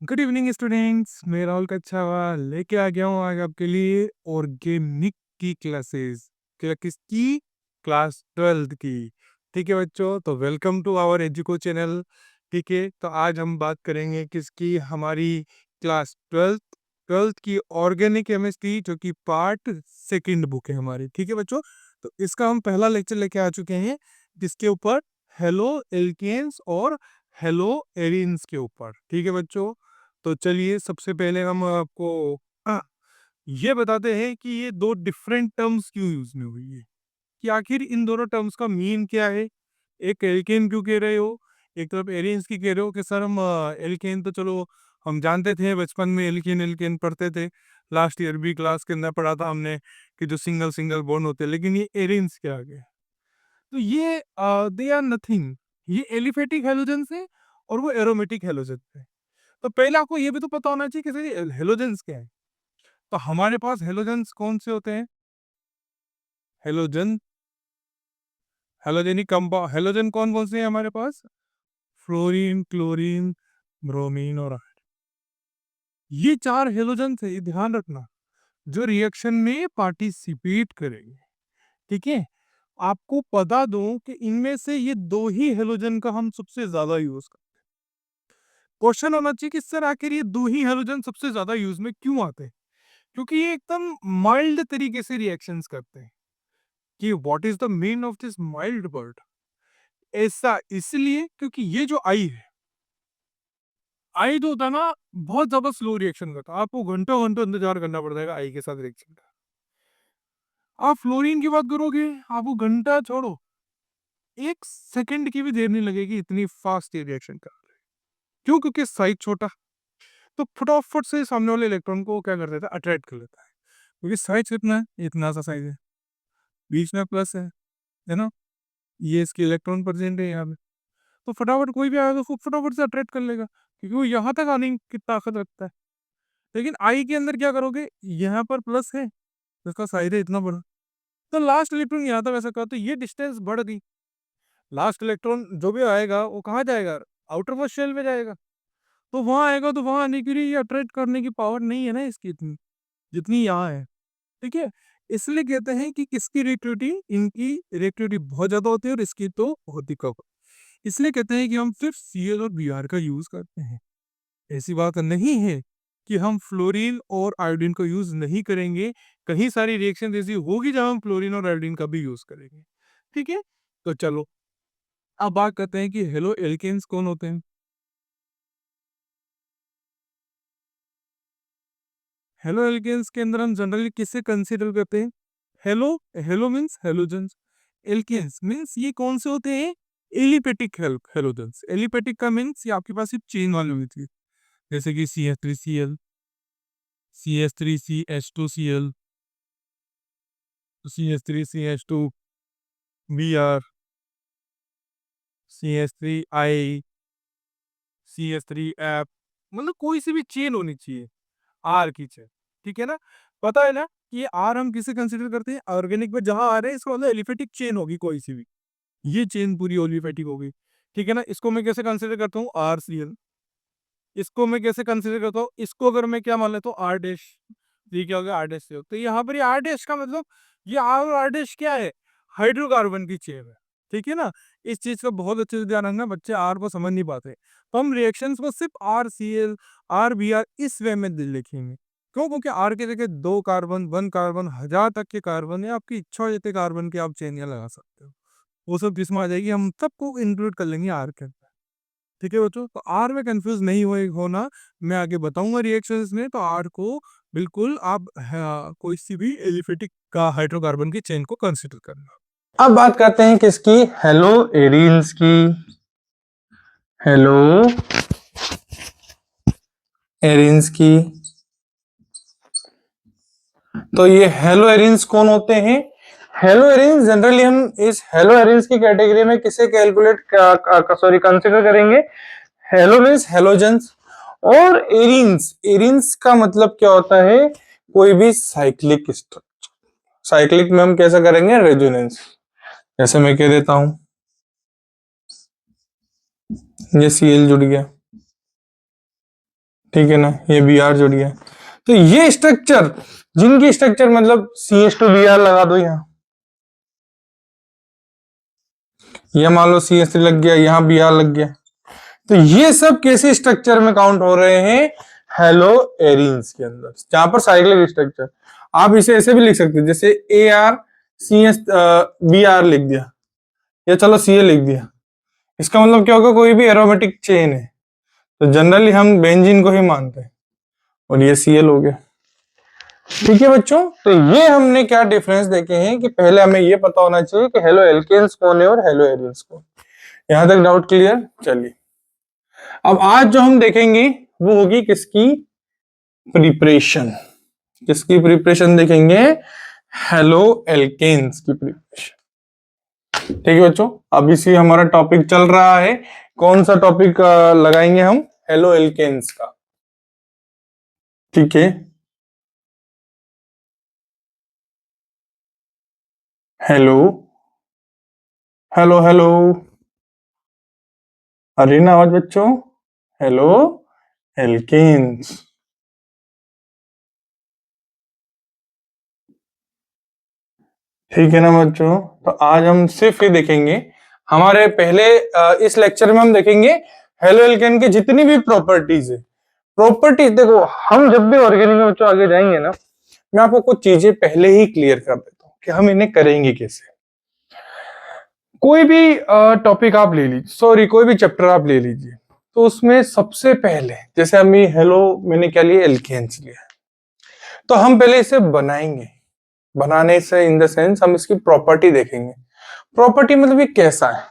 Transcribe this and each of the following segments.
Good evening students, मैं राहुल कच्छावा लेके आ गया हूँ आज आपके लिए ऑर्गेनिक की क्लासेस। किसकी? क्लास 12th की। ठीक है बच्चों, तो वेलकम टू आवर एजुको चैनल। ठीक है, तो आज हम बात करेंगे किसकी? हमारी क्लास 12th की ऑर्गेनिक केमिस्ट्री, जो कि पार्ट सेकंड बुक है हमारी। ठीक है बच्चों, तो इसका हम पहला लेक्चर लेके आ चुके हैं, जिसके ऊपर हेलो एल्केन्स और हेलो एरिन्स के ऊपर। ठीक है बच्चों, तो चलिए सबसे पहले हम आपको हाँ, ये बताते हैं कि ये दो डिफरेंट टर्म्स क्यों यूज में हुई है, कि आखिर इन दोनों टर्म्स का मीन क्या है। एक एल्केन क्यों कह रहे हो, एक तरफ एरियंस की कह रहे हो। कि सर हम एल्केन तो चलो हम जानते थे, बचपन में एल्केन एल्केन पढ़ते थे, लास्ट ईयर भी क्लास के अंदर पढ़ा था हमने कि जो सिंगल सिंगल बॉन्ड होते हैं। लेकिन ये एरियंस क्या आ गया? तो ये दे आर नथिंग, ये एलिफेटिक हेलोजेंस है और वो एरोमेटिक हेलोजेंस है। तो पहले आपको ये भी तो पता होना चाहिए कि हेलोजेंस क्या है। तो हमारे पास हेलोजेंस कौन से होते हैं? हेलोजन, हेलोजेनिक कंपाउंड, हेलोजन कौन कौन से हैं हमारे पास? फ्लोरीन, क्लोरीन, ब्रोमीन और ये चार हेलोजेंस है, ये ध्यान रखना, जो रिएक्शन में पार्टिसिपेट करेंगे। ठीक है, आपको बता दूं कि इनमें से ये दो ही हेलोजन का हम सबसे ज्यादा यूज करते हैं। क्वेश्चन होना चाहिए कि सर आखिर ये दो ही हेलोजन सबसे ज्यादा यूज में क्यों आते हैं? क्योंकि ये एकदम माइल्ड तरीके से रिएक्शंस करते हैं। कि what is the mean of this mild word? ऐसा इसलिए क्योंकि ये जो आई है, आई जो होता है ना, बहुत ज्यादा स्लो रिएक्शन करता है। आपको घंटों घंटों इंतजार करना पड़ेगा आई के साथ रिएक्शन का। आप फ्लोरीन की बात करोगे, आपको घंटा छोड़ो, 1 सेकंड की भी देर नहीं लगेगी, इतनी फास्ट ये रिएक्शन कर रहे हैं। क्यों? क्योंकि साइज छोटा, तो फटाफट से सामने वाले इलेक्ट्रॉन को क्या कर देता है? अट्रैक्ट कर लेता है। क्योंकि साइज कितना है? इतना सा साइज है, बीच में प्लस है ना, ये इसके इलेक्ट्रॉन प्रेजेंट है यहाँ पे। तो फटाफट कोई भी आएगा तो उसको फटाफट से अट्रैक्ट कर लेगा, क्योंकि वो यहाँ तक आने की ताकत रखता है। लेकिन आई के अंदर क्या करोगे? यहाँ पर प्लस है, इसका साइज है इतना बड़ा, तो लास्ट इलेक्ट्रॉन यहाँ तक ऐसा कहा, तो ये डिस्टेंस बढ़ गई। लास्ट इलेक्ट्रॉन जो भी आएगा वो कहाँ जाएगा? आउटर मोस्ट शेल में जाएगा। तो वहां आएगा, तो वहां आने के लिए ये अट्रैक्ट करने की पावर नहीं है ना इसकी इतनी, जितनी यहाँ है। ठीक है, इसलिए कहते हैं कि किसकी रिएक्टिविटी, इनकी रिएक्टिविटी बहुत ज्यादा होती है और इसकी तो बहुत ही कम। इसलिए कहते हैं कि हम सिर्फ Cl और Br का यूज करते हैं। ऐसी बात नहीं है कि हम फ्लोरीन और आयोडीन को यूज नहीं करेंगे। कहीं सारी रिएक्शन ऐसी होगी जहां हम फ्लोरीन और आयोडीन का भी यूज करेंगे। ठीक है, तो चलो अब बात करते हैं कि हेलो एल्केन्स कौन होते हैं। हेलो एल्केन्स के अंदर हम जनरली किससे कंसीडर करते हैं? Halo, halo means halogens, alkenes means ये कौन से होते हैं? एलिपेटिक हेलोजेंस। एलिपेटिक का मीन्स ये आपके पास सिर्फ चेन वाले होती है, जैसे कि CH3Cl, CH3CH2Cl, CH3CH2Br, CH3I, CH3F, मतलब कोई सी भी चेन होनी चाहिए, आर की चेन। ठीक है ना, पता है ना कि ये आर हम किसे कंसीडर करते हैं? ऑर्गेनिक में जहां आ रहे हैं इसका मतलब एलिफेटिक चेन होगी कोई सी भी, ये चेन पूरी एलिफेटिक होगी। ठीक है ना, इसको मैं कैसे कंसीडर करता हूँ? RCl। इसको मैं कैसे कंसीडर करता हूँ? इसको अगर मैं क्या मान लेता हूँ? R dash. ये क्या हो गया? R डैश से। तो यहाँ पर ये R डैश का मतलब, ये R और R डैश क्या है? हाइड्रोकार्बन की चेन है। ठीक है ना, इस चीज का बहुत अच्छे से ध्यान रखना, बच्चे आर को समझ नहीं पाते। तो हम रिएक्शंस को सिर्फ RCl, RBr इस वे में लिखेंगे। क्यों? क्योंकि आर के जगह 2 कार्बन, 1 कार्बन, 1000 तक के कार्बन है, आपकी इच्छा हो जितने कार्बन के आप चेनियां लगा सकते हो, वो सब किसमें आ जाएगी? हम सबको इंक्लूड कर लेंगे आर के अंदर। ठीक है बच्चों, तो आर में कंफ्यूज नहीं होना, मैं आगे बताऊंगा रिएक्शंस में। तो आर को बिल्कुल आप कोई सी भी एलिफेटिक का हाइड्रोकार्बन की चेन को कंसीडर करना। अब बात करते हैं किसकी? हेलो एरिन्स की। हेलो एरिन्स की। तो ये हेलो एरिन्स कौन होते हैं? हेलो एरिन्स जनरली हम इस हेलो एरिन्स की कैटेगरी में किसे कैलकुलेट सॉरी कंसीडर करेंगे? हेलो मीन्स हेलोजेंस, और एरिन्स, एरिन्स का मतलब क्या होता है? कोई भी साइक्लिक स्ट्रक्चर। साइक्लिक में हम कैसे करेंगे? रेजोनेंस। जैसे मैं कह देता हूं ये Cl जुड़ गया, ठीक है ना, ये Br जुड़ गया। तो ये स्ट्रक्चर, जिनकी स्ट्रक्चर मतलब CH2Br लगा दो यहाँ, या मान लो CH3 लग गया, यहाँ Br लग गया, तो ये सब कैसे स्ट्रक्चर में काउंट हो रहे हैं, हेलो एरीन्स के अंदर, जहां पर साइक्लिक स्ट्रक्चर। आप इसे ऐसे भी लिख सकते हैं, जैसे ArCH Br लिख दिया, या चलो Ca लिख दिया। इसका मतलब क्या होगा, कोई भी एरोमेटिक चेन है तो जनरली हम बेंजीन को ही मानते हैं, और ये Cl हो गया। ठीक है बच्चों, तो ये हमने क्या डिफरेंस देखे हैं कि पहले हमें ये पता होना चाहिए कि हेलो एल्केन्स कौन है और हेलो एरीन्स कौन। यहां तक डाउट क्लियर? चलिए, अब आज जो हम देखेंगे वो होगी किसकी प्रिपरेशन, किसकी प्रिपरेशन देखेंगे, हेलो एल्केन्स की प्रिपरेशन। ठीक है बच्चों, अब इसी हमारा टॉपिक चल रहा है, कौन सा टॉपिक लगाएंगे हम, हेलो एल्केन्स का। ठीक है, हेलो हेलो हेलो, अरे ना आवाज बच्चों, हेलो एल्केन्स। ठीक है ना बच्चों, तो आज हम सिर्फ ये देखेंगे, हमारे पहले इस लेक्चर में हम देखेंगे हेलो एल्केन की जितनी भी प्रॉपर्टीज है। प्रॉपर्टीज देखो, हम जब भी ऑर्गेनिक में बच्चों आगे जाएंगे ना, मैं आपको कुछ चीजें पहले ही क्लियर कर देता हूँ कि हम इन्हें करेंगे कैसे। कोई भी टॉपिक आप ले लीजिए, सॉरी कोई भी चैप्टर आप ले लीजिए, तो उसमें सबसे पहले जैसे हम ये हेलो, मैंने क्या लिया, एल्केन्स लिया, तो हम पहले इसे बनाएंगे। बनाने से इन द सेंस हम इसकी प्रॉपर्टी देखेंगे। प्रॉपर्टी मतलब ये कैसा है,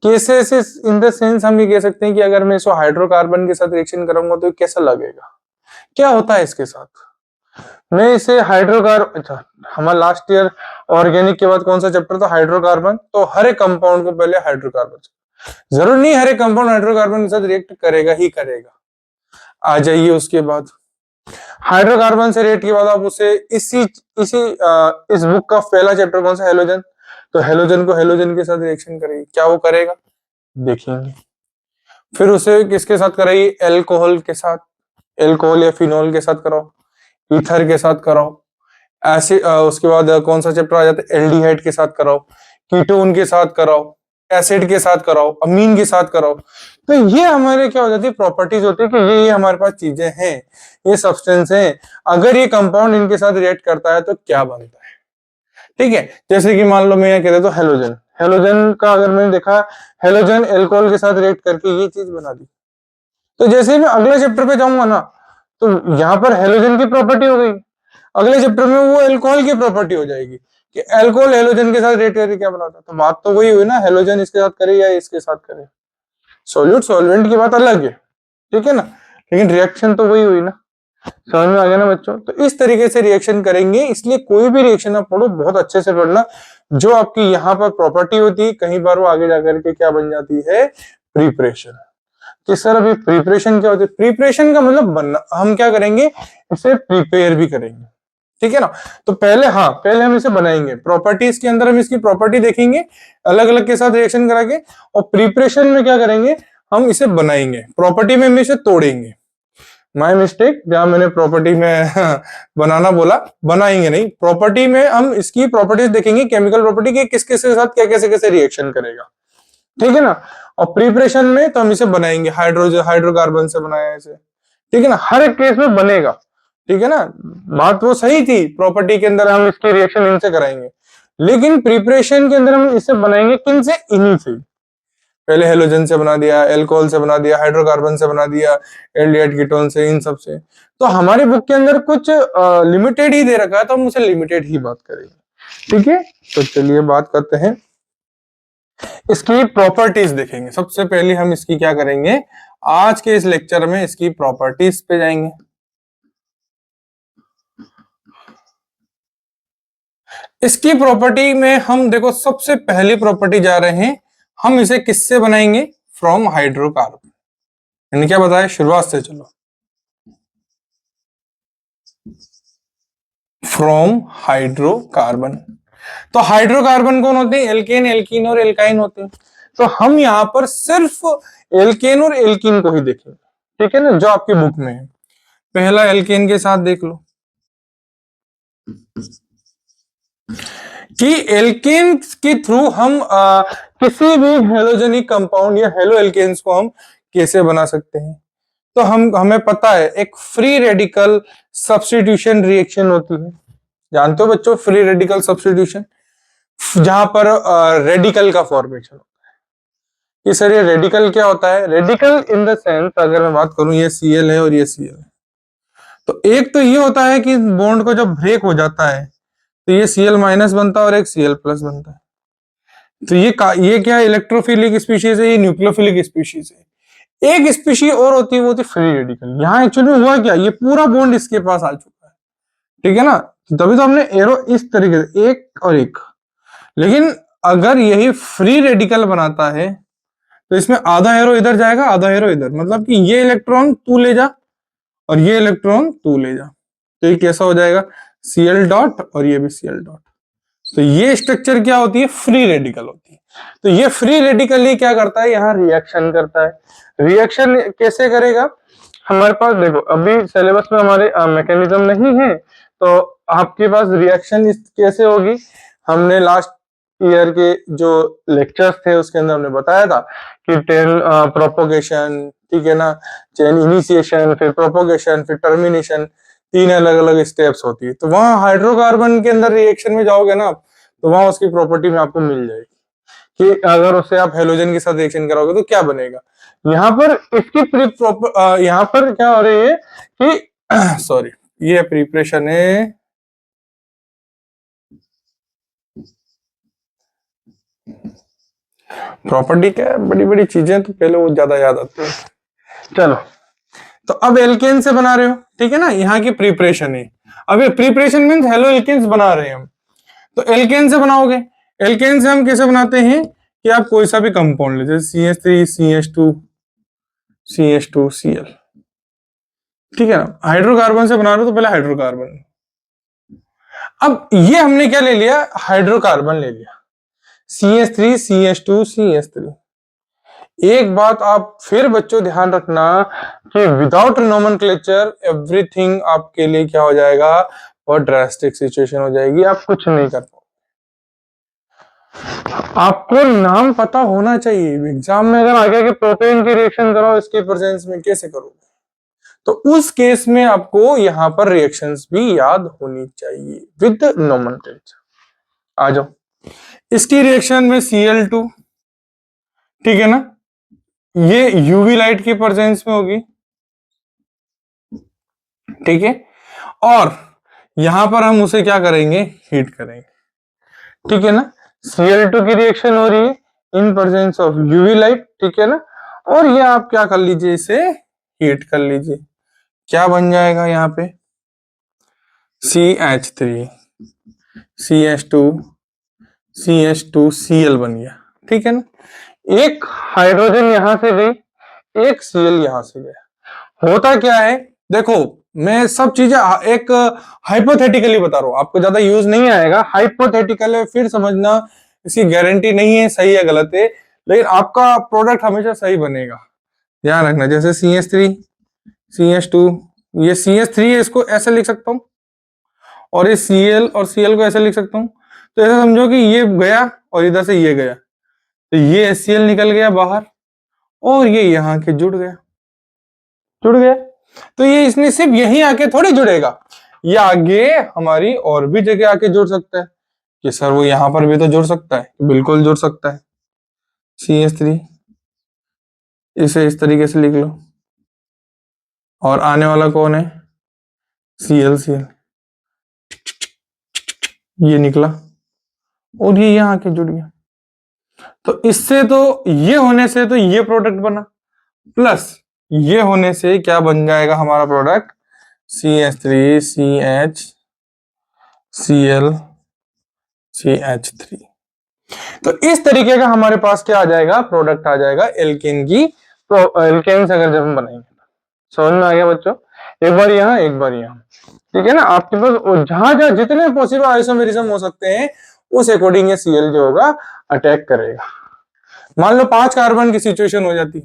कैसे ऐसे, इन द सेंस हम ये कह सकते हैं कि अगर मैं इसको हाइड्रोकार्बन के साथ रिएक्शन करूंगा तो कैसा लगेगा, क्या होता है इसके साथ। मैं इसे हाइड्रोकार्बन, अच्छा हमारा लास्ट ईयर ऑर्गेनिक के बाद कौन सा चैप्टर था, हाइड्रोकार्बन। तो हर एक कंपाउंड को पहले हाइड्रोकार्बन, जरूर नहीं हर एक कंपाउंड हाइड्रोकार्बन के साथ रिएक्ट करेगा ही करेगा। आ जाइए उसके बाद हाइड्रोकार्बन से रिएक्ट के बाद आप उसे इसी इसी इस बुक का पहला चैप्टर कौन सा, हेलोजन। तो हेलोजन को हेलोजन के साथ रिएक्शन करेगी, क्या वो करेगा देखेंगे। फिर उसे किसके साथ कराइए, एल्कोहल के साथ, एल्कोहल या फिनोल के साथ कराओ, ईथर के साथ कराओ। ऐसे उसके बाद कौन सा चैप्टर आ जाता है, एल्डिहाइड के साथ कराओ, कीटोन के साथ कराओ, एसिड के साथ कराओ, अमीन के साथ कराओ। तो ये हमारे क्या हो जाती है, प्रॉपर्टीज होती है कि ये हमारे पास चीजें हैं, ये सब्सटेंस हैं, अगर ये कंपाउंड इनके साथ रिएक्ट करता है तो क्या बनता है। ठीक है, जैसे कि मान लो मैं कहता तो हेलोजन, हेलोजन का अगर मैंने देखा, हेलोजन एल्कोहल के साथ रिएक्ट करके ये चीज बना दी, तो जैसे ही मैं अगले चैप्टर पे जाऊंगा ना, तो यहाँ पर हेलोजन की प्रॉपर्टी हो गई, अगले चैप्टर में वो एल्कोहल की प्रॉपर्टी हो जाएगी कि एल्कोहल हेलोजन के साथ रिएक्ट करके क्या बनाता है। तो बात तो वही हुई ना, हेलोजन इसके साथ करे या इसके साथ करे, सॉल्यूट सॉल्वेंट की बात अलग है, ठीक है ना, लेकिन रिएक्शन तो वही हुई ना। समझ में आ गया ना बच्चों, तो इस तरीके से रिएक्शन करेंगे। इसलिए कोई भी रिएक्शन आप पढ़ो बहुत अच्छे से पढ़ना, जो आपकी यहाँ पर प्रॉपर्टी होती है कहीं बार वो आगे जाकर के क्या बन जाती है, प्रिपरेशन। किस तरह भी प्रिपरेशन क्या होती है, प्रिपरेशन का मतलब बनना, हम क्या करेंगे, इसे प्रिपेयर भी करेंगे। ठीक है ना, तो पहले, हाँ पहले हम इसे बनाएंगे, प्रॉपर्टीज के अंदर हम इसकी प्रॉपर्टी देखेंगे अलग अलग के साथ रिएक्शन करा के, और प्रिपरेशन में क्या करेंगे, हम इसे बनाएंगे, प्रॉपर्टी में हम इसे तोड़ेंगे। माय मिस्टेक, जहां मैंने प्रॉपर्टी में बनाना बोला, बनाएंगे नहीं, प्रॉपर्टी में हम इसकी प्रॉपर्टीज देखेंगे, केमिकल प्रॉपर्टी के किस किस के साथ क्या कैसे कैसे रिएक्शन करेगा। ठीक है ना, और प्रिपरेशन में तो हम इसे बनाएंगे, हाइड्रोजन हाइड्रोकार्बन से बनाया इसे, ठीक है ना, हर एक केस में बनेगा। ठीक है ना, बात वो सही थी, प्रॉपर्टी के अंदर हम इसकी रिएक्शन इनसे कराएंगे, लेकिन प्रिपरेशन के अंदर हम इसे बनाएंगे किन से, इन्हीं से। पहले हेलोजन से बना दिया, एल्कोहल से बना दिया, हाइड्रोकार्बन से बना दिया, एल्डिहाइड कीटोन से, इन सब से। तो हमारी बुक के अंदर कुछ लिमिटेड ही दे रखा है, तो हम उसे लिमिटेड ही बात करेंगे। ठीक है, तो चलिए बात करते हैं, इसकी प्रॉपर्टीज देखेंगे। सबसे पहले हम इसकी क्या करेंगे, आज के इस लेक्चर में इसकी प्रॉपर्टीज पे जाएंगे। इसकी प्रॉपर्टी में हम देखो, सबसे पहली प्रॉपर्टी जा रहे हैं, हम इसे किससे बनाएंगे, फ्रॉम हाइड्रोकार्बन। मैंने क्या बताया, शुरुआत से चलो, फ्रॉम हाइड्रोकार्बन। तो हाइड्रोकार्बन कौन होते हैं, एल्केन, एल्कीन और एल्काइन होते हैं। तो हम यहां पर सिर्फ एल्केन और एल्कीन को ही देखेंगे, ठीक है ना, जो आपकी बुक में है। पहला एल्केन के साथ देख लो कि एल्केन के थ्रू हम किसी भी हेलोजेनिक कंपाउंड या हेलो एल्केन्स को हम कैसे बना सकते हैं। तो हमें पता है एक फ्री रेडिकल सब्स्टिट्यूशन रिएक्शन होती है, जानते हो बच्चों, फ्री रेडिकल सब्स्टिट्यूशन, जहां पर रेडिकल का फॉर्मेशन होता है। कि सर ये रेडिकल क्या होता है? रेडिकल इन द सेंस अगर मैं बात करूं, ये Cl है और ये Cl है, तो एक तो ये होता है कि बॉन्ड को जब ब्रेक हो जाता है तो ये Cl माइनस बनता है और एक Cl प्लस बनता है। तो ये क्या है? इलेक्ट्रोफिलिक स्पीशीज है, ये न्यूक्लियोफिलिक स्पीशीज है। एक स्पीशी और होती है, वो होती है फ्री रेडिकल। यहाँ एक्चुअली में हुआ क्या, ये पूरा बॉन्ड इसके पास आ चुका है, ठीक है ना, तभी तो हमने एरो इस तरीके से एक और एक। लेकिन अगर यही फ्री रेडिकल बनाता है तो इसमें आधा एरो इधर जाएगा, आधा एरो इधर, मतलब कि ये इलेक्ट्रॉन तू ले जा और ये इलेक्ट्रॉन तू ले जा, तो ये कैसा हो जाएगा? Cl डॉट और ये भी Cl डॉट। तो ये स्ट्रक्चर क्या होती है? फ्री रेडिकल होती है। तो ये फ्री रेडिकल ही क्या करता है? यहाँ रिएक्शन करता है। रिएक्शन कैसे करेगा? हमारे पास देखो, अभी सिलेबस में हमारे मैकेनिज्म नहीं है, तो आपके पास रिएक्शन कैसे होगी? हमने लास्ट ईयर के जो लेक्चर्स थे उसके अंदर हमने बताया था कि प्रोपोगेशन, ठीक है ना, चेन इनिशिएशन, फिर प्रोपोगेशन, फिर टर्मिनेशन, 3 अलग अलग स्टेप्स होती है। तो वहां हाइड्रोकार्बन के अंदर रिएक्शन में जाओगे ना, तो वहां उसकी प्रॉपर्टी में आपको मिल जाएगी कि अगर उससे आप हेलोजन के साथ रिएक्शन कराओगे तो क्या बनेगा। यहाँ पर इसकी यहाँ पर क्या हो रही है कि सॉरी, ये प्रिपरेशन है, प्रॉपर्टी क्या है, बड़ी बड़ी चीजें तो पहले वो ज्यादा याद आती है। चलो, तो अब एल्केन से बना रहे हो, ठीक है ना, यहाँ की प्रिपरेशन है। अब ये प्रिपरेशन मीन्स हेलो एल्केन्स बना रहे हैं हम। तो एल्केन से बनाओगे, एल्केन से हम कैसे बनाते हैं कि आप कोई सा भी कंपाउंड ले, जैसे CH3 CH2 CH2 Cl, ठीक है ना। हाइड्रोकार्बन से बना रहे हो तो पहले हाइड्रोकार्बन, अब ये हमने क्या ले लिया? हाइड्रोकार्बन ले लिया, CH3 CH2 CH3। एक बात आप फिर बच्चों ध्यान रखना कि विदाउट नोमेनक्लेचर एवरीथिंग आपके लिए क्या हो जाएगा? बहुत ड्रास्टिक सिचुएशन हो जाएगी, आप कुछ नहीं कर पाओगे। आपको नाम पता होना चाहिए। एग्जाम में अगर आगे के प्रोपेन की रिएक्शन कराओ इसके प्रेजेंस में, कैसे करोगे? तो उस केस में आपको यहां पर रिएक्शंस भी याद होनी चाहिए विद नोमेनक्लेचर। आ जाओ, इसकी रिएक्शन में Cl2, ठीक है ना, ये यूवी लाइट की प्रेजेंस में होगी, ठीक है, और यहां पर हम उसे क्या करेंगे? हीट करेंगे, ठीक है ना। Cl2 की रिएक्शन हो रही है in presence of UV light, ठीक है ना, और ये आप क्या कर लीजिए? इसे हीट कर लीजिए। क्या बन जाएगा यहाँ पे? CH3 CH2 CH2Cl बन गया, ठीक है ना। एक हाइड्रोजन यहां से गई, एक Cl यहां से गया। होता क्या है देखो, मैं सब चीजें एक हाइपोथेटिकली बता रहा हूं, आपको ज्यादा यूज नहीं आएगा, हाइपोथेटिकल है, फिर समझना, इसकी गारंटी नहीं है सही है गलत है, लेकिन आपका प्रोडक्ट हमेशा सही बनेगा, ध्यान रखना। जैसे CH3 CH2, ये CH3 है, इसको ऐसे लिख सकता हूं, और ये Cl और Cl को ऐसे लिख सकता हूं। तो ऐसा समझो कि ये गया और इधर से ये गया, तो ये HCl निकल गया बाहर और ये यहां के जुड़ गया, जुड़ गया। तो ये इसने सिर्फ यहीं आके थोड़ी जुड़ेगा, ये आगे हमारी और भी जगह आके जुड़ सकता है। कि सर वो यहां पर भी तो जुड़ सकता है, बिल्कुल जुड़ सकता है। CH3 इसे इस तरीके से लिख लो, और आने वाला कौन है? Cl ये निकला और ये यहां आके जुड़ गया। तो इससे तो ये होने से तो ये प्रोडक्ट बना, प्लस ये होने से क्या बन जाएगा हमारा product? CH3 CH Cl CH3। तो इस तरीके का हमारे पास क्या आ जाएगा? प्रोडक्ट आ जाएगा एल्केन की। एल्केन्स अगर जब हम बनाएंगे, समझ में आ गया बच्चों? एक बार यहाँ एक बार यहाँ, ठीक है ना। आपके पास जहां जहां जितने पॉसिबल आइसोमेरिज्म हो सकते हैं उस अकॉर्डिंग ये Cl जो होगा अटैक करेगा। मान लो 5 कार्बन की सिचुएशन हो जाती,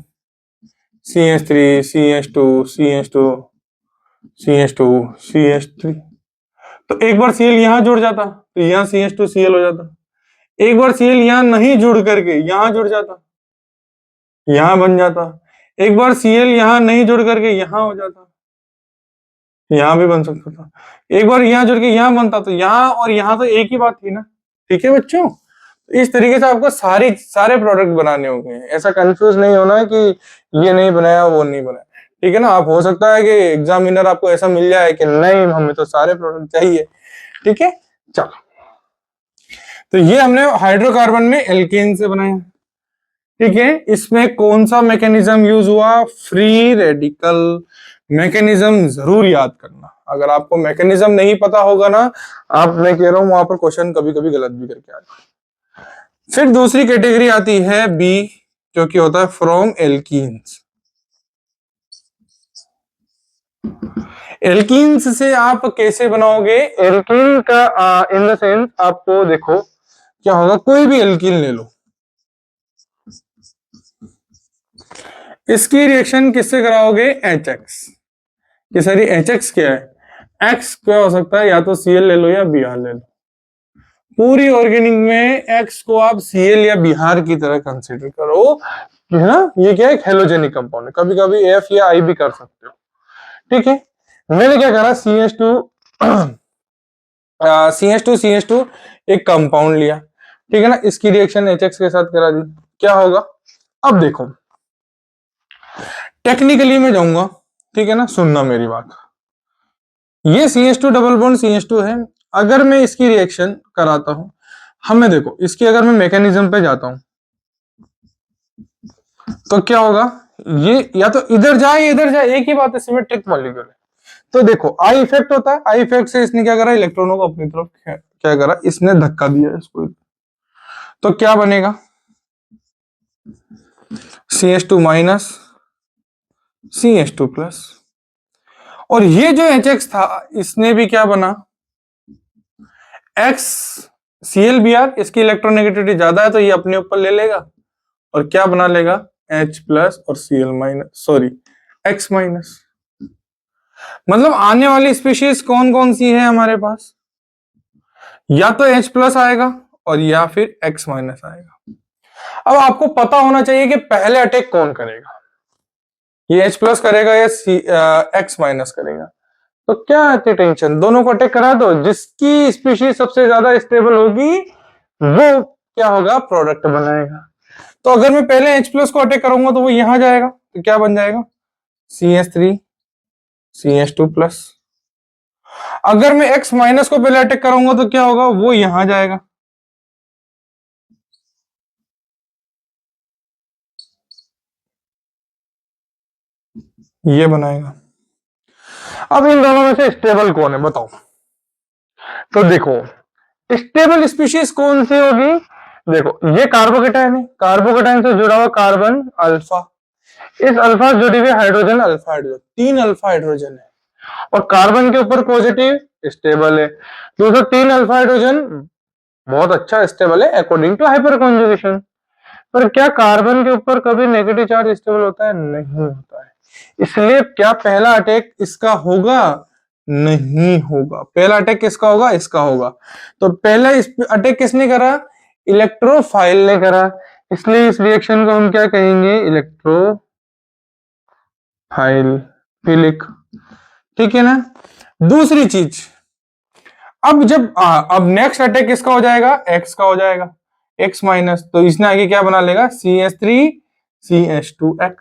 CH3 CH2 CH2 CH2 CH3। तो एक बार Cl यहां जुड़ जाता तो यहाँ CH2Cl हो जाता। एक बार Cl यहां नहीं जुड़ करके यहां जुड़ जाता, यहां बन जाता। एक बार Cl यहां नहीं जुड़ करके यहां हो जाता, यहां भी बन सकता था। एक बार यहां जुड़ के यहां बनता तो यहां और यहां तो एक ही बात थी ना। ठीक है बच्चों, इस तरीके से आपको सारे प्रोडक्ट बनाने होंगे। ऐसा कंफ्यूज नहीं होना है कि ये नहीं बनाया वो नहीं बनाया। ठीक है ना, आप हो सकता है कि एग्जामिनर आपको ऐसा मिल जाए कि नहीं हमें तो सारे प्रोडक्ट चाहिए। ठीक है, चलो तो ये हमने हाइड्रोकार्बन में एल्केन से बनाया। ठीक है, इसमें कौन सा मैकेनिज्म यूज हुआ? फ्री रेडिकल मैकेनिज्म जरूर याद करना। अगर आपको मैकेनिज्म नहीं पता होगा ना, आप, मैं कह रहा हूं वहां पर क्वेश्चन कभी कभी गलत भी करके आ जाए। फिर दूसरी कैटेगरी आती है बी, जो कि होता है फ्रॉम एल्कीन्स। एल्कीन्स से आप कैसे बनाओगे? एल्कीन का इन द सेंस आपको देखो क्या होगा, कोई भी एल्कीन ले लो, इसकी रिएक्शन किससे कराओगे? HX। ये सारी HX क्या है? X क्या हो सकता है? या तो Cl ले लो या Br ले लो। पूरी ऑर्गेनिक में X को आप Cl या Br की तरह कंसीडर करो, है ना। ये क्या है? हेलोजेनिक कंपाउंड है। कभी कभी F या I भी कर सकते हो। ठीक है, मैंने क्या करा, CH2 एक कंपाउंड लिया। ठीक है ना, इसकी रिएक्शन HX के साथ करा दी, क्या होगा? अब देखो टेक्निकली मैं जाऊंगा, ठीक है ना, सुनना मेरी बात। ये CH2 डबल बॉन्ड CH2 है। अगर मैं इसकी रिएक्शन कराता हूं, हमें देखो इसकी अगर मैं मैकेनिज्म पे जाता हूं तो क्या होगा? ये या तो इधर जाए या इधर जाए, एक ही बात है, सिमेट्रिक मॉलिक्यूल है। तो देखो आई इफेक्ट होता है, आई इफेक्ट से इसने क्या करा? इलेक्ट्रॉनों को अपनी तरफ क्या करा? इसने धक्का दिया इसको। तो क्या बनेगा? CH2 minus CH2 plus. और ये जो HX था, इसने भी क्या बना? X ClBr, इसकी इलेक्ट्रोनेगेटिविटी ज्यादा है तो ये अपने ऊपर ले लेगा और क्या बना लेगा? H प्लस और Cl minus, sorry X minus. मतलब आने वाली स्पीशीज कौन कौन सी है हमारे पास? या तो H प्लस आएगा और या फिर X माइनस आएगा। अब आपको पता होना चाहिए कि पहले अटैक कौन करेगा, ये H प्लस करेगा या X माइनस करेगा। तो क्या आती टेंशन, दोनों को अटैक करा दो, जिसकी स्पीशीज सबसे ज्यादा स्टेबल होगी वो क्या होगा? प्रोडक्ट बनाएगा। तो अगर मैं पहले H प्लस को अटैक करूंगा तो वो यहां जाएगा, तो क्या बन जाएगा? CH3 CH2 plus. अगर मैं X माइनस को पहले अटैक करूंगा तो क्या होगा? वो यहां जाएगा। ये बनाएगा। अब इन दोनों में से स्टेबल कौन है बताओ? तो देखो स्टेबल स्पीशीज कौन सी होगी? देखो ये कार्बोकेटाइन है, कार्बोकेटाइन से जुड़ा हुआ कार्बन अल्फा, इस अल्फा से जुड़ी हुई hydrogen alpha hydrogen, 3 alpha hydrogen है और कार्बन के ऊपर पॉजिटिव स्टेबल है। दोस्तों 3 अल्फा हाइड्रोजन बहुत अच्छा स्टेबल है अकॉर्डिंग टू हाइपर कॉन्जुगेशन। पर क्या कार्बन के ऊपर कभी नेगेटिव चार्ज स्टेबल होता है? नहीं होता है। इसलिए क्या पहला अटैक इसका होगा? नहीं होगा। पहला अटैक किसका होगा? इसका होगा। तो पहला अटैक किसने करा? इलेक्ट्रोफाइल ने करा। इसलिए इस रिएक्शन को हम क्या कहेंगे? Electrophile philic. ठीक है ना। दूसरी चीज, अब नेक्स्ट अटैक किसका हो जाएगा? एक्स का हो जाएगा, एक्स माइनस। तो इसने आगे क्या बना लेगा? CH3 CH2X।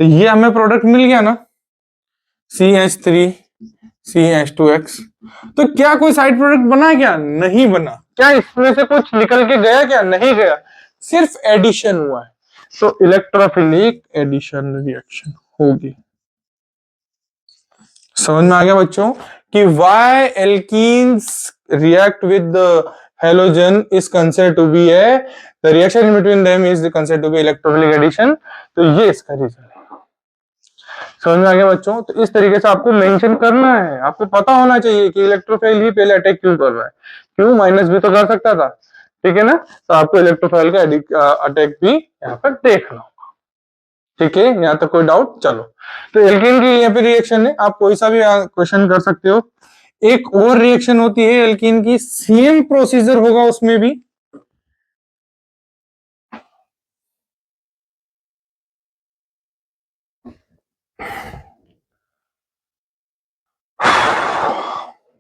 तो ये हमें प्रोडक्ट मिल गया ना, CH3 CH2X। तो क्या कोई साइड प्रोडक्ट बना? क्या नहीं बना। क्या इसमें से कुछ निकल के गया? क्या नहीं गया, सिर्फ एडिशन हुआ है। तो इलेक्ट्रोफिलिक एडिशन रिएक्शन होगी। समझ में आ गया बच्चों कि why alkenes react with the halogen is considered to be the reaction in between them is considered to be electrophilic addition। तो ये इसका रीजन है। समझ में आ गया बच्चों? तो इस तरीके से आपको मेंशन करना है, आपको पता होना चाहिए कि इलेक्ट्रोफाइल ही पहले अटैक क्यों कर रहा है। क्यों? माइनस भी तो कर सकता था। ठीक है ना। तो आपको इलेक्ट्रोफाइल का अटैक भी यहाँ पर देखना होगा। ठीक है, यहाँ तक कोई डाउट? चलो, तो एल्केन की यहाँ पे रिएक्शन है, आप कोई सा भी क्वेश्चन कर सकते हो। एक और रिएक्शन होती है एल्केन की, सेम प्रोसीजर होगा उसमें भी।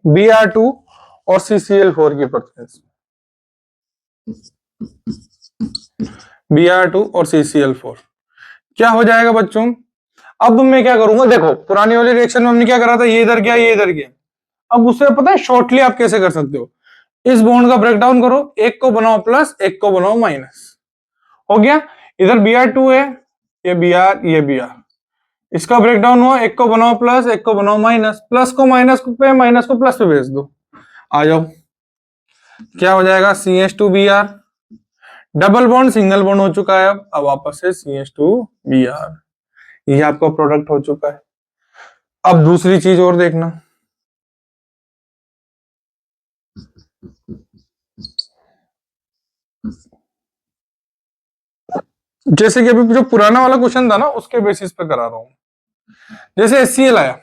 Br2 और CCl4 की प्रेजेंस, Br2 और CCl4 क्या हो जाएगा बच्चों? अब मैं क्या करूंगा, देखो पुरानी वाली रिएक्शन में हमने क्या करा था, ये इधर गया ये इधर गया। अब उससे पता है शॉर्टली आप कैसे कर सकते हो, इस बॉन्ड का ब्रेकडाउन करो, एक को बनाओ प्लस, एक को बनाओ माइनस, हो गया। इधर Br2 है, ये Br, ये Br, इसका ब्रेकडाउन हुआ, एक को बनाओ प्लस, एक को बनाओ माइनस, प्लस को माइनस पे, माइनस को प्लस पे भेज दो, आ जाओ। क्या हो जाएगा? CH2Br, double bond single bond हो चुका है, अब वापस से CH2Br, ये आपका प्रोडक्ट हो चुका है। अब दूसरी चीज और देखना, जैसे कि अभी जो पुराना वाला क्वेश्चन था ना, उसके बेसिस पे करा रहा हूं। जैसे HCl आया,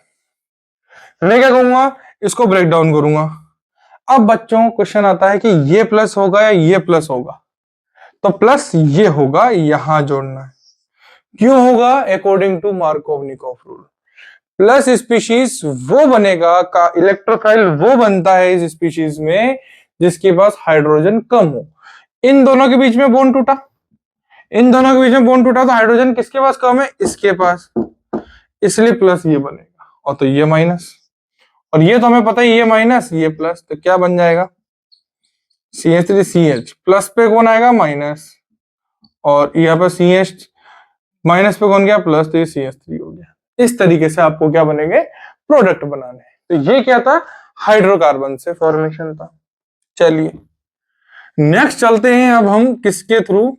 मैं क्या करूंगा, इसको ब्रेक डाउन करूंगा। अब बच्चों क्वेश्चन आता है कि ये प्लस होगा या ये प्लस होगा, तो प्लस ये होगा, यहां जोड़ना है। क्यों होगा? According to Markovnikov rule, plus species वो बनेगा का इलेक्ट्रोफाइल वो बनता है इस स्पीशीज में जिसके पास हाइड्रोजन कम हो। इन दोनों के बीच में बॉन्ड टूटा, इन दोनों के बीच में बॉन्ड टूटा, तो हाइड्रोजन किसके पास कम है? इसके पास, इसलिए प्लस ये बनेगा, और तो ये माइनस, और ये तो हमें पता है, ये माइनस ये प्लस, तो क्या बन जाएगा? CH3CH, प्लस पे कौन आएगा? माइनस, और यहाँ पर CH माइनस पे कौन गया? प्लस, तो ये CH3 हो गया। इस तरीके से आपको क्या बनेंगे? प्रोडक्ट बनाने। तो ये क्या था? हाइड्रोकार्बन से फॉर्मेशन था। चलिए नेक्स्ट चलते हैं, अब हम किसके थ्रू?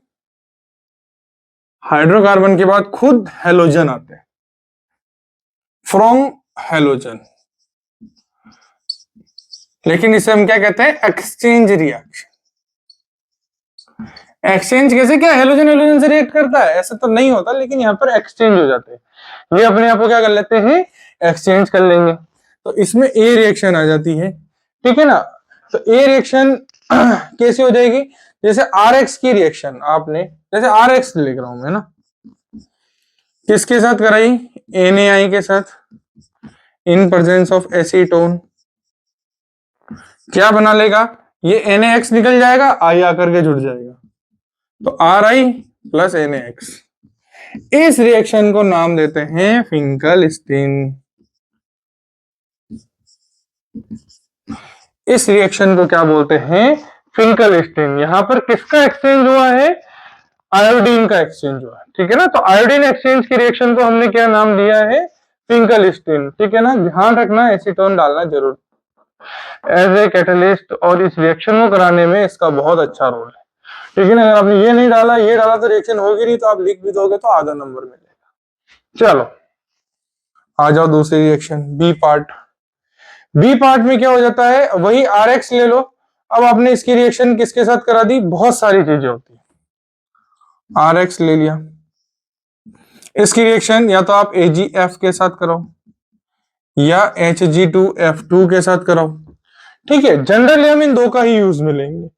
हाइड्रोकार्बन के बाद खुद हेलोजन आते हैं, फ्रॉम हेलोजन, लेकिन इसे हम क्या कहते हैं? Exchange reaction. एक्सचेंज कैसे? क्या हेलोजन हेलोजन से रिएक्ट करता है? ऐसा तो नहीं होता, लेकिन यहाँ पर एक्सचेंज हो जाते हैं, ये अपने आप को क्या कर लेते हैं? एक्सचेंज कर लेंगे। तो इसमें ए रिएक्शन आ जाती है, ठीक है ना। तो ए रिएक्शन कैसे हो जाएगी? जैसे RX की रिएक्शन आपने, जैसे RX लिख रहा हूं मैं ना, किसके साथ कराई? NaI के साथ, इन प्रेजेंस ऑफ एसीटोन, क्या बना लेगा? ये NaX निकल जाएगा, I आकर के जुड़ जाएगा, तो Ri प्लस NaX। इस रिएक्शन को नाम देते हैं फिंकलस्टीन। इस रिएक्शन को क्या बोलते हैं? फिंकलस्टीन। यहां पर किसका एक्सचेंज हुआ है? आयोडीन का एक्सचेंज हुआ है, ठीक है ना। तो आयोडीन एक्सचेंज की रिएक्शन को हमने क्या नाम दिया है? फिंकलस्टीन, ठीक है ना। ध्यान रखना, एसीटोन डालना जरूर एज ए कैटलिस्ट, और इस रिएक्शन को कराने में इसका बहुत अच्छा रोल है, ठीक है ना। अगर आपने ये नहीं डाला, ये डाला, तो रिएक्शन होगी नहीं, तो आप लिख भी दोगे तो आधा नंबर मिलेगा। चलो आ जाओ दूसरी reaction, B part. B part में क्या हो जाता है? वही RX ले लो, अब आपने इसकी रिएक्शन किसके साथ करा दी? बहुत सारी चीजें होती है, RX ले लिया, इसकी रिएक्शन या तो आप AgF के साथ कराओ या Hg2F2 के साथ कराओ, ठीक है। जनरली हम इन दो का ही यूज में लेंगे,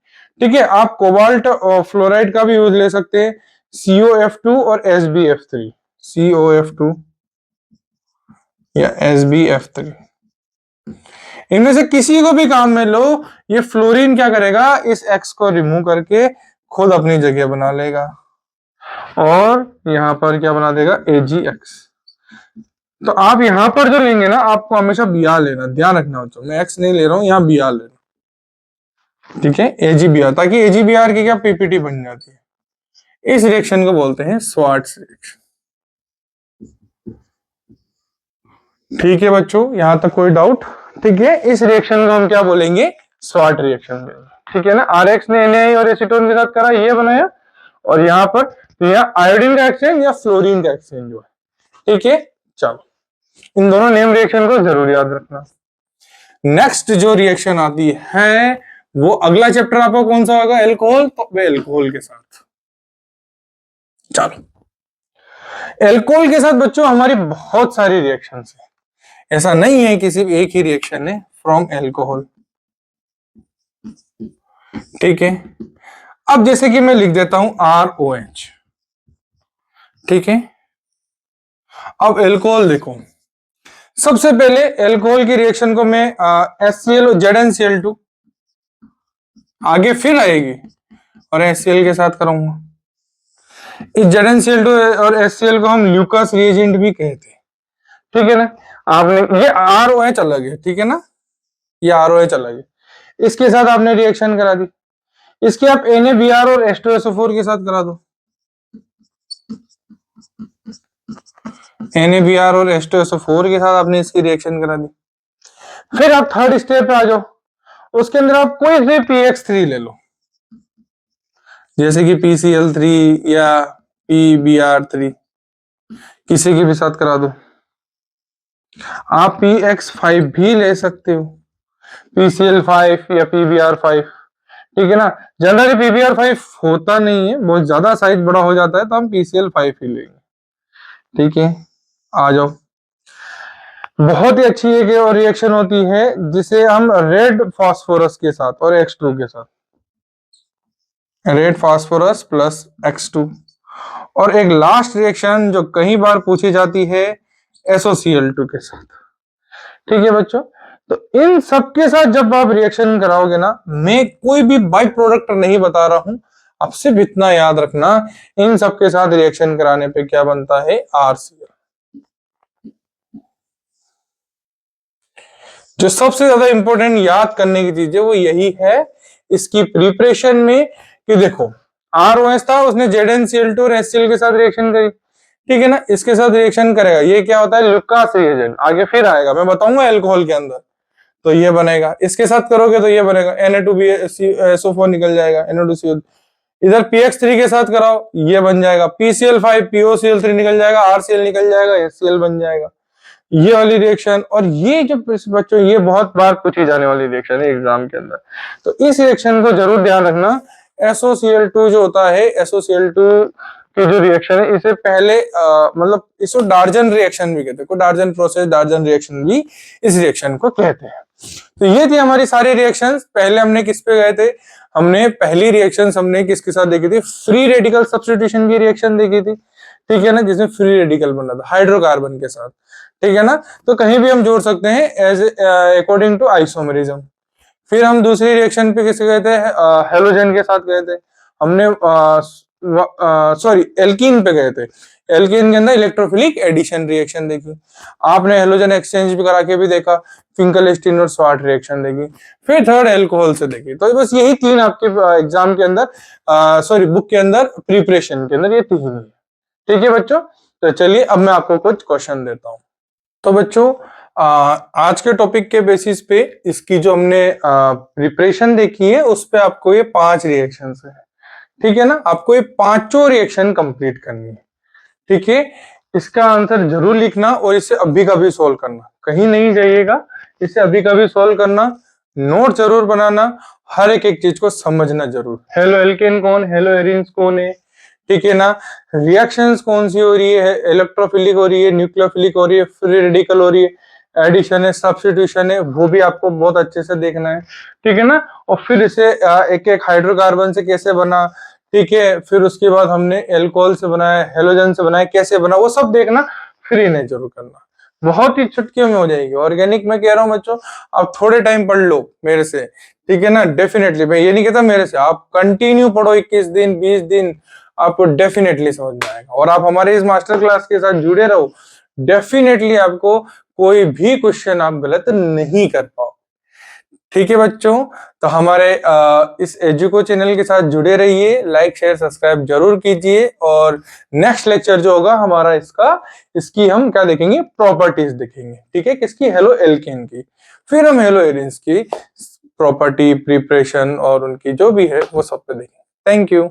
ठीक है। आप कोबाल्ट और फ्लोराइड का भी यूज ले सकते हैं, COF2 और SbF3, COF2 या SbF3, इनमें से किसी को भी काम में लो। ये फ्लोरीन क्या करेगा? इस X को रिमूव करके खुद अपनी जगह बना लेगा, और यहां पर क्या बना देगा? AgX। तो आप यहां पर जो लेंगे ना, आपको हमेशा Br लेना, ध्यान रखना बच्चों, मैं X नहीं ले रहा हूं, यहाँ Br ले रहा हूं, ठीक है, AgBr, ताकि AgBr की क्या PPT बन जाती है। इस रिएक्शन को बोलते हैं स्वार्ट्स रिएक्शन, ठीक है बच्चों, यहां तक कोई डाउट? ठीक है, इस रिएक्शन को हम क्या बोलेंगे? स्वार्ट रिएक्शन, ठीक है ना। RX ने NaI और एसीटोन के साथ करा, ये बनाया, और यहाँ पर तो यहाँ आयोडीन का एक्सचेंज या फ्लोरीन का एक्सचेंज हुआ, ठीक है। चलो इन दोनों नेम रिएक्शन को जरूर याद रखना। नेक्स्ट जो रिएक्शन आती है, वो अगला चैप्टर आपका कौन सा होगा? एल्कोहल, तो वे एल्कोहल के साथ। चलो एल्कोहल के साथ बच्चों हमारी बहुत सारी रिएक्शंस है, ऐसा नहीं है कि सिर्फ एक ही रिएक्शन है फ्रॉम एल्कोहल। ठीक है, अब जैसे कि मैं लिख देता हूं ROH। ठीक है, अब एल्कोहल देखो, सबसे पहले एल्कोहल की रिएक्शन को मैं HCl ZnCl2 आगे फिर आएगी और HCl के साथ कराऊंगा। इस ZnCl2 और HCl को हम ल्यूकास रिएजेंट भी कहते हैं। ठीक है ना, आपने ये ROH अलग है, ठीक है ना, ये ROH अलग है, इसके साथ आपने रिएक्शन करा दी, इसके आप NaBr और H2SO4 के साथ करा दो, NaBr और H2SO4 के साथ आपने इसकी रिएक्शन करा दी। फिर आप थर्ड स्टेप पे आ जाओ, उसके अंदर आप कोई भी PX3 ले लो, जैसे कि PCl3 या PBr3, किसी के भी साथ करा दो। आप PX5 भी ले सकते हो, PCl5 या PBr5, ठीक है ना। जनरली PBr5 होता नहीं है, बहुत ज्यादा साइज बड़ा हो जाता है, तो हम PCl5 ही लेंगे। ठीक है, आ जाओ, बहुत ही अच्छी एक और रिएक्शन होती है जिसे हम रेड फास्फोरस के साथ और X2 के साथ, रेड फास्फोरस प्लस X2, और एक लास्ट रिएक्शन जो कई बार पूछी जाती है SOCl2 के साथ। ठीक है बच्चों, तो इन सब के साथ जब आप रिएक्शन कराओगे ना, मैं कोई भी बाई प्रोडक्ट नहीं बता रहा हूं, आप सिर्फ इतना याद रखना, इन सब के साथ रिएक्शन कराने पे क्या बनता है, RCl। जो सबसे ज्यादा इंपॉर्टेंट याद करने की चीज है वो यही है इसकी प्रिपरेशन में, कि देखो ROH था, उसने ZnCl2 और HCl के साथ रिएक्शन करी, ठीक है ना, इसके साथ रिएक्शन करेगा, ये क्या होता है, ल्यूकास रिएजेंट, आगे फिर आएगा, मैं बताऊंगा एल्कोहल के अंदर, तो ये बनेगा, इसके साथ करोगे तो ये बनेगा, Na2BSO4 निकल जाएगा, Na2CO, इधर PX3 के साथ कराओ, ये बन जाएगा, PCl5 POCl3 निकल जाएगा, RCl निकल जाएगा, HCl बन जाएगा, ये वाली रिएक्शन। और ये जो बच्चों, ये बहुत बार पूछी जाने वाली रिएक्शन है एग्जाम के अंदर, तो इस रिएक्शन को जरूर ध्यान रखना। SOCl2 जो होता है, SOCl2 की जो रिएक्शन है, इसे पहले मतलब इसको डार्जन रिएक्शन भी कहते हैं, डार्जन प्रोसेस, डार्जन रिएक्शन भी इस रिएक्शन को कहते हैं। तो ये थी हमारी सारी रिएक्शंस। पहले हमने किस पे गए थे, हमने पहली रिएक्शन हमने किसके साथ देखी थी, फ्री रेडिकल सब्स्टिट्यूशन की रिएक्शन देखी थी, ठीक है ना, जिसमें फ्री रेडिकल बन रहा था हाइड्रोकार्बन के साथ, ठीक है ना, तो कहीं भी हम जोड़ सकते हैं एज अकॉर्डिंग टू आइसोमरिज्म। फिर हम दूसरी रिएक्शन पे किसे गए थे, हेलोजन के साथ गए थे, हमने सॉरी एल्कीन पे गए थे, एल्कीन के अंदर इलेक्ट्रोफिलिक एडिशन रिएक्शन देखी, आपने हेलोजन एक्सचेंज भी करा के भी देखा, फिंकलस्टीन और स्वार्ट रिएक्शन देखी, फिर थर्ड एल्कोहल से देखी। तो बस यही तीन आपके एग्जाम के अंदर, सॉरी बुक के अंदर प्रिपरेशन के अंदर ये तीन है। ठीक है बच्चों, तो चलिए अब मैं आपको कुछ क्वेश्चन देता हूं। तो बच्चों आज के टॉपिक के बेसिस पे इसकी जो हमने प्रिपरेशन देखी है, उस पे आपको ये 5 रिएक्शन है, ठीक है ना, आपको ये पांचों रिएक्शन कंप्लीट करनी है। ठीक है, इसका आंसर जरूर लिखना और इसे अभी का भी सोल्व करना, कहीं नहीं जाइएगा, इसे अभी का भी सोल्व करना, नोट जरूर बनाना, हर एक चीज को समझना जरूर। हेलो एल्केन कौन, हेलो एरिन्स कौन है, ठीक है ना, रिएक्शंस कौन सी हो रही है, इलेक्ट्रोफिलिक हो रही है, न्यूक्लियोफिलिक हो रही है, फ्री रेडिकल हो रही है, एडिशन है, सब्स्टिट्यूशन है, वो भी आपको बहुत अच्छे से देखना है, ठीक है ना। और फिर इसे एक एक हाइड्रोकार्बन से कैसे बना, ठीक है, फिर उसके बाद हमने एल्कोहल से बनाया, हेलोजन से बनाया, कैसे बना, वो सब देखना, फिर इन्हें जरूर करना, बहुत ही चुटकियों में हो जाएगी। ऑर्गेनिक में कह रहा हूँ बच्चों, आप थोड़े टाइम पढ़ लो मेरे से, ठीक है ना, डेफिनेटली, मैं ये नहीं कहता मेरे से, आप कंटिन्यू पढ़ो 21 दिन 20 दिन, आपको डेफिनेटली समझ में आएगा। और आप हमारे इस मास्टर क्लास के साथ जुड़े रहो, डेफिनेटली आपको कोई भी क्वेश्चन आप गलत नहीं कर पाओ। ठीक है बच्चों, तो हमारे इस एजुको चैनल के साथ जुड़े रहिए, लाइक शेयर सब्सक्राइब जरूर कीजिए। और नेक्स्ट लेक्चर जो होगा हमारा इसकी हम क्या देखेंगे, प्रॉपर्टीज देखेंगे, ठीक है, किसकी, हेलो एल्केन की, फिर हम हेलो एरिन्स की प्रॉपर्टी, प्रिपरेशन और उनकी जो भी है वो सब पे देखेंगे। Thank you.